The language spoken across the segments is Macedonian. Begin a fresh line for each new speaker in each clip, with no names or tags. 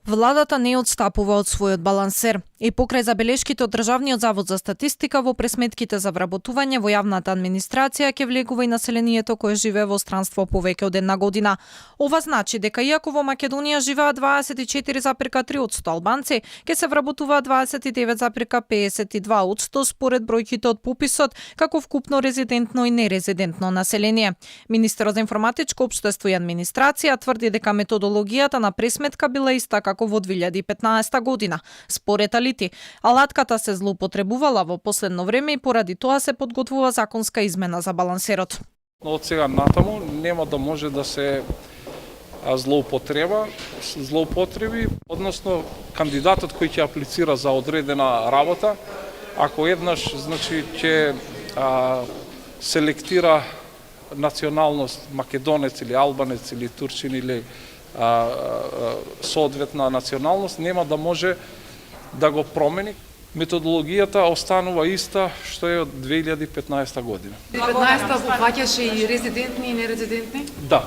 Владата не отстапува од својот балансер. И покрај забелешките од Државниот завод за статистика во пресметките за вработување во јавната администрација ќе влегува и населението кое живее во странство повеќе од една година. Ова значи дека иако во Македонија живеат 24,3% албанци, ќе се вработуваат 29,52% според бројките од пописот како вкупно резидентно и нерезидентно население. Министерот за информатичко општество и администрација тврди дека методологијата на пресметка била иста како во 2015 година. Според алатката се злоупотребувала во последно време и поради тоа се подготвува законска измена за балансерот.
Од сега натаму нема да може да се злоупотреби, односно кандидатот кој ќе аплицира за одредена работа, ако еднаш ќе селектира националност македонец или албанец или турчин или соодветна националност, нема да може да го промени. Методологијата останува иста што е од 2015 година.
2015 опфаќаше и резидентни и нерезидентни?
Да.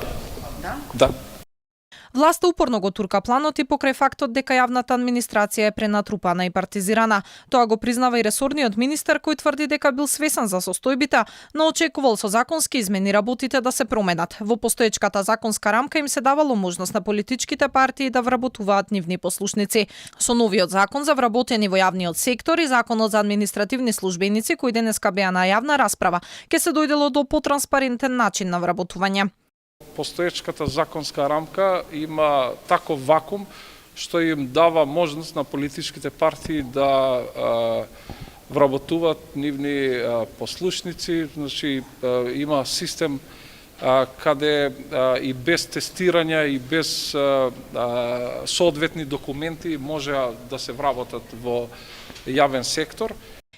Власта упорно го турка планот и покрај фактот дека јавната администрација е пренатрупана и партизирана. Тоа го признава и ресорниот министер кој тврди дека бил свесен за состојбите, но очекувал со законски измени работите да се променат. Во постоечката законска рамка им се давало можност на политичките партии да вработуваат нивни послушници. Со новиот закон за вработени во јавниот сектор и законот за административни службеници кој денеска беа на јавна расправа, ќе се дојдело до потранспарентен начин на вработување.
Постоечката законска рамка има таков вакуум што им дава можност на политичките партии да вработуваат нивни послушници, значи има систем каде и без тестирање и без соодветни документи може да се вработат во јавен сектор.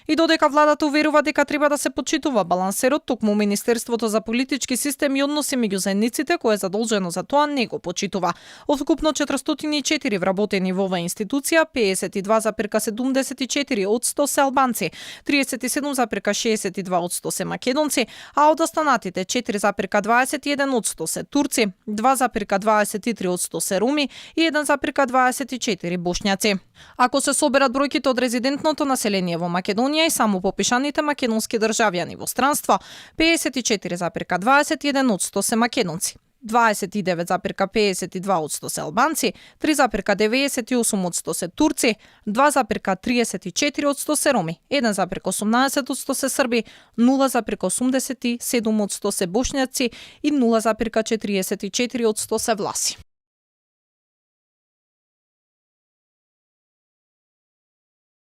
И додека владата уверува дека треба да се почитува балансерот, токму Министерството за политички систем и односи меѓу заедниците, кое е задолжено за тоа, не го почитува. Од вкупно 404 вработени во оваа институција, 52,74% се албанци, 37,62% се македонци, а од останатите 4,21% се турци, 2,23% се руми и 1,24% бошњаци. Ако се соберат бројките од резидентното население во Македонија и само попишаните македонски државјани во странство, 54,21% се македонци, 29,52% се албанци, 3,98% се турци, 2,34% се роми, 1,18% се срби, 0,87% се бошњаци и 0,44% се власи.